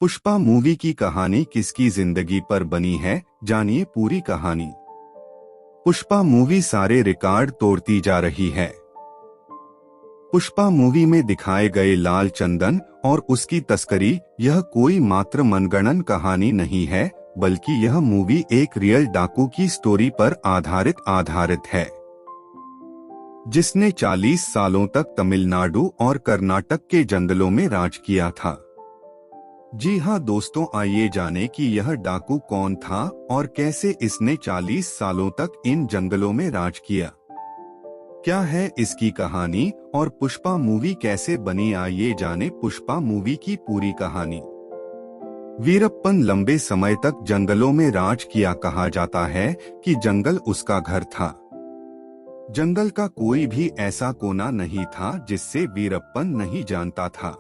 Pushpa movie की कहानी किसकी जिंदगी पर बनी है, जानिए पूरी कहानी। पुष्पा मूवी सारे रिकॉर्ड तोड़ती जा रही है। पुष्पा मूवी में दिखाए गए लाल चंदन और उसकी तस्करी यह कोई मात्र मनगढ़ंत कहानी नहीं है, बल्कि यह मूवी एक रियल डाकू की स्टोरी पर आधारित है, जिसने 40 सालों तक तमिलनाडु और कर्नाटक के जंगलों में राज किया था। जी हां दोस्तों, आइए जानें कि यह डाकू कौन था और कैसे इसने 40 सालों तक इन जंगलों में राज किया। क्या है इसकी कहानी और पुष्पा मूवी कैसे बनी, आइए जानें पुष्पा मूवी की पूरी कहानी। वीरप्पन लंबे समय तक जंगलों में राज किया। कहा जाता है कि जंगल उसका घर था। जंगल का कोई भी ऐसा कोना नहीं था जिससे वीरप्पन नहीं जानता था।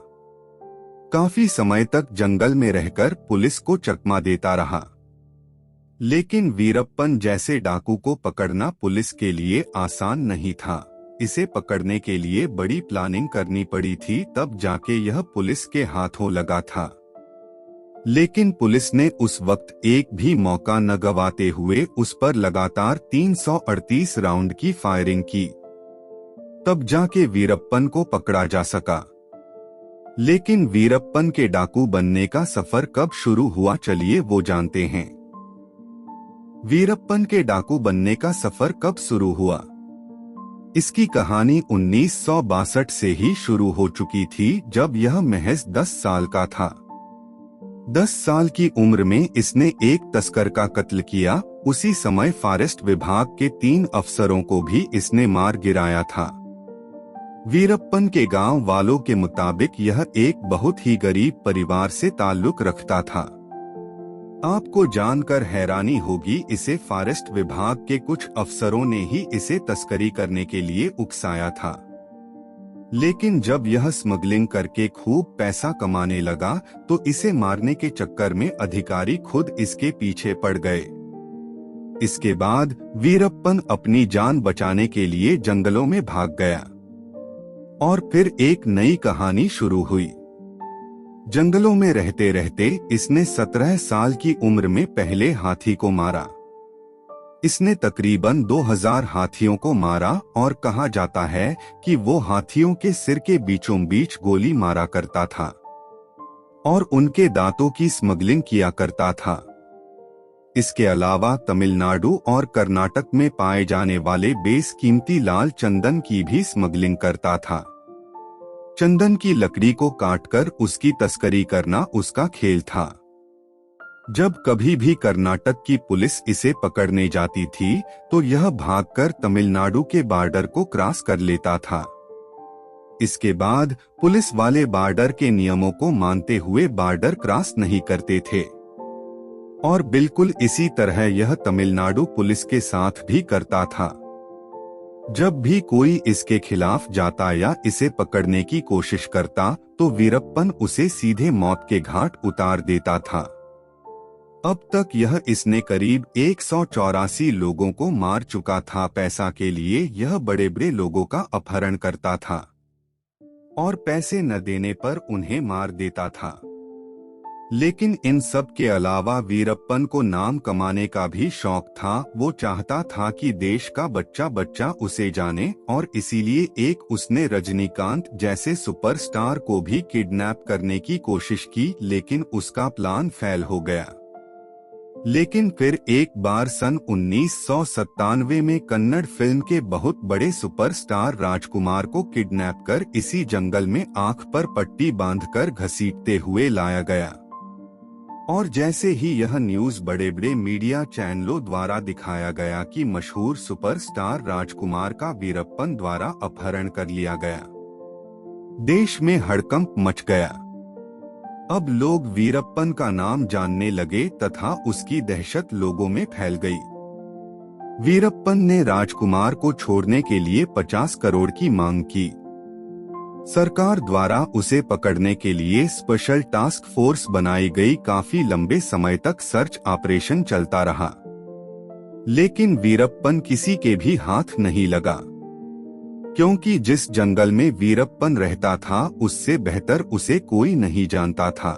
काफी समय तक जंगल में रहकर पुलिस को चकमा देता रहा, लेकिन वीरप्पन जैसे डाकू को पकड़ना पुलिस के लिए आसान नहीं था। इसे पकड़ने के लिए बड़ी प्लानिंग करनी पड़ी थी, तब जाके यह पुलिस के हाथों लगा था। लेकिन पुलिस ने उस वक्त एक भी मौका न गंवाते हुए उस पर लगातार 338 राउंड की फायरिंग की, तब जाके वीरप्पन को पकड़ा जा सका। लेकिन वीरप्पन के डाकू बनने का सफर कब शुरू हुआ, चलिए वो जानते हैं। वीरप्पन के डाकू बनने का सफर कब शुरू हुआ? इसकी कहानी 1962 से ही शुरू हो चुकी थी, जब यह महज 10 साल का था। 10 साल की उम्र में इसने एक तस्कर का कत्ल किया। उसी समय फॉरेस्ट विभाग के 3 अफसरों को भी इसने मार गिराया था। वीरप्पन के गांव वालों के मुताबिक यह एक बहुत ही गरीब परिवार से ताल्लुक रखता था। आपको जानकर हैरानी होगी, इसे फॉरेस्ट विभाग के कुछ अफसरों ने ही इसे तस्करी करने के लिए उकसाया था। लेकिन जब यह स्मगलिंग करके खूब पैसा कमाने लगा, तो इसे मारने के चक्कर में अधिकारी खुद इसके पीछे पड़ गए। इसके बाद वीरप्पन अपनी जान बचाने के लिए जंगलों में भाग गया और फिर एक नई कहानी शुरू हुई। जंगलों में रहते रहते इसने 17 साल की उम्र में पहले हाथी को मारा। इसने तकरीबन 2000 हाथियों को मारा और कहा जाता है कि वो हाथियों के सिर के बीचों बीच गोली मारा करता था और उनके दांतों की स्मगलिंग किया करता था। इसके अलावा तमिलनाडु और कर्नाटक में पाए जाने वाले बेशकीमती लाल चंदन की भी स्मगलिंग करता था। चंदन की लकड़ी को काटकर उसकी तस्करी करना उसका खेल था। जब कभी भी कर्नाटक की पुलिस इसे पकड़ने जाती थी, तो यह भागकर तमिलनाडु के बॉर्डर को क्रॉस कर लेता था। इसके बाद पुलिस वाले बॉर्डर के नियमों को मानते हुए बॉर्डर क्रॉस नहीं करते थे, और बिल्कुल इसी तरह यह तमिलनाडु पुलिस के साथ भी करता था। जब भी कोई इसके खिलाफ जाता या इसे पकड़ने की कोशिश करता, तो वीरप्पन उसे सीधे मौत के घाट उतार देता था। अब तक यह इसने करीब 184 लोगों को मार चुका था। पैसा के लिए यह बड़े बड़े लोगों का अपहरण करता था और पैसे न देने पर उन्हें मार देता था। लेकिन इन सब के अलावा वीरप्पन को नाम कमाने का भी शौक था। वो चाहता था कि देश का बच्चा बच्चा उसे जाने, और इसीलिए एक उसने रजनीकांत जैसे सुपरस्टार को भी किडनैप करने की कोशिश की, लेकिन उसका प्लान फेल हो गया। लेकिन फिर एक बार सन 1997 में कन्नड़ फिल्म के बहुत बड़े सुपरस्टार राजकुमार को किडनैप कर इसी जंगल में आंख पर पट्टी बांधकर घसीटते हुए लाया गया, और जैसे ही यह न्यूज बड़े बड़े मीडिया चैनलों द्वारा दिखाया गया कि मशहूर सुपरस्टार राजकुमार का वीरप्पन द्वारा अपहरण कर लिया गया, देश में हड़कंप मच गया। अब लोग वीरप्पन का नाम जानने लगे तथा उसकी दहशत लोगों में फैल गई। वीरप्पन ने राजकुमार को छोड़ने के लिए 50 करोड़ की मांग की। सरकार द्वारा उसे पकड़ने के लिए स्पेशल टास्क फोर्स बनाई गई। काफी लंबे समय तक सर्च ऑपरेशन चलता रहा, लेकिन वीरप्पन किसी के भी हाथ नहीं लगा, क्योंकि जिस जंगल में वीरप्पन रहता था उससे बेहतर उसे कोई नहीं जानता था।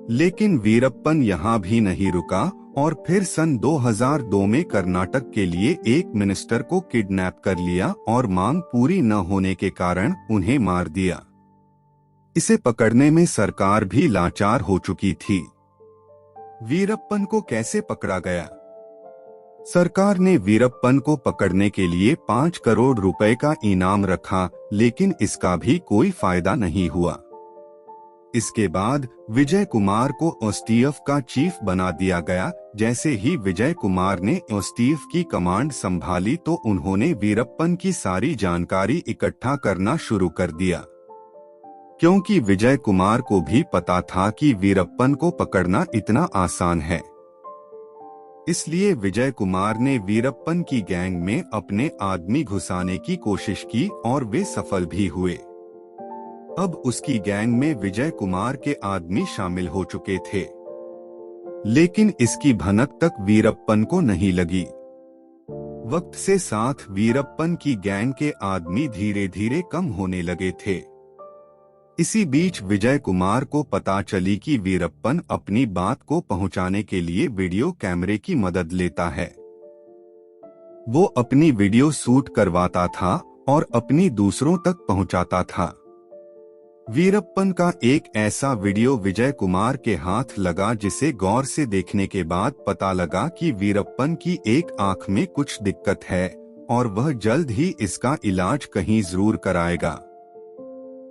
लेकिन वीरप्पन यहाँ भी नहीं रुका और फिर सन 2002 में कर्नाटक के लिए एक मिनिस्टर को किडनैप कर लिया और मांग पूरी न होने के कारण उन्हें मार दिया। इसे पकड़ने में सरकार भी लाचार हो चुकी थी। वीरप्पन को कैसे पकड़ा गया? सरकार ने वीरप्पन को पकड़ने के लिए 5 करोड़ रुपए का इनाम रखा, लेकिन इसका भी कोई फायदा नहीं हुआ। इसके बाद विजय कुमार को एसटीएफ का चीफ बना दिया गया। जैसे ही विजय कुमार ने एसटीएफ की कमांड संभाली तो उन्होंने वीरप्पन की सारी जानकारी इकट्ठा करना शुरू कर दिया, क्योंकि विजय कुमार को भी पता था कि वीरप्पन को पकड़ना इतना आसान है। इसलिए विजय कुमार ने वीरप्पन की गैंग में अपने आदमी घुसाने की कोशिश की और वे सफल भी हुए। अब उसकी गैंग में विजय कुमार के आदमी शामिल हो चुके थे, लेकिन इसकी भनक तक वीरप्पन को नहीं लगी। वक्त के साथ वीरप्पन की गैंग के आदमी धीरे धीरे कम होने लगे थे। इसी बीच विजय कुमार को पता चली कि वीरप्पन अपनी बात को पहुंचाने के लिए वीडियो कैमरे की मदद लेता है। वो अपनी वीडियो शूट करवाता था और अपनी दूसरों तक पहुंचाता था। वीरप्पन का एक ऐसा वीडियो विजय कुमार के हाथ लगा जिसे गौर से देखने के बाद पता लगा कि वीरप्पन की एक आंख में कुछ दिक्कत है और वह जल्द ही इसका इलाज कहीं जरूर कराएगा।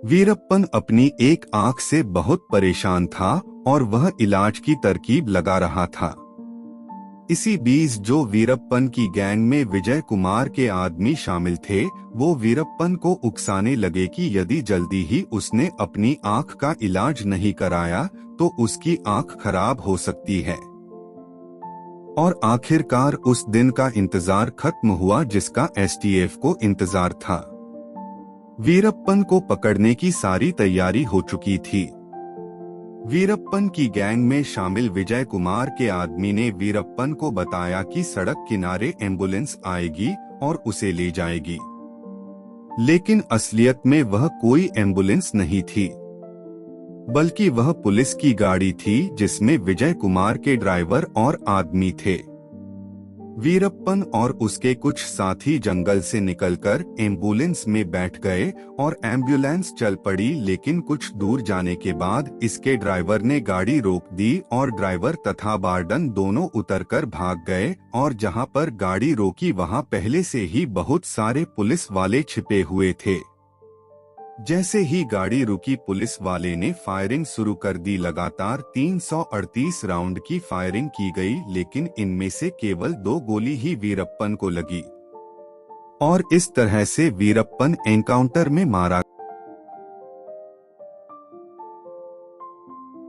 वीरप्पन अपनी एक आंख से बहुत परेशान था और वह इलाज की तरकीब लगा रहा था। इसी बीच जो वीरप्पन की गैंग में विजय कुमार के आदमी शामिल थे, वो वीरप्पन को उकसाने लगे कि यदि जल्दी ही उसने अपनी आंख का इलाज नहीं कराया तो उसकी आंख खराब हो सकती है। और आखिरकार उस दिन का इंतजार खत्म हुआ जिसका एसटीएफ को इंतजार था। वीरप्पन को पकड़ने की सारी तैयारी हो चुकी थी। वीरप्पन की गैंग में शामिल विजय कुमार के आदमी ने वीरप्पन को बताया कि सड़क किनारे एम्बुलेंस आएगी और उसे ले जाएगी, लेकिन असलियत में वह कोई एम्बुलेंस नहीं थी, बल्कि वह पुलिस की गाड़ी थी जिसमें विजय कुमार के ड्राइवर और आदमी थे। वीरप्पन और उसके कुछ साथी जंगल से निकलकर एम्बुलेंस में बैठ गए और एम्बुलेंस चल पड़ी, लेकिन कुछ दूर जाने के बाद इसके ड्राइवर ने गाड़ी रोक दी और ड्राइवर तथा वार्डन दोनों उतरकर भाग गए और जहां पर गाड़ी रोकी वहां पहले से ही बहुत सारे पुलिस वाले छिपे हुए थे। जैसे ही गाड़ी रुकी पुलिस वाले ने फायरिंग शुरू कर दी। लगातार 338 राउंड की फायरिंग की गई, लेकिन इनमें से केवल 2 गोली ही वीरप्पन को लगी और इस तरह से वीरप्पन एनकाउंटर में मारा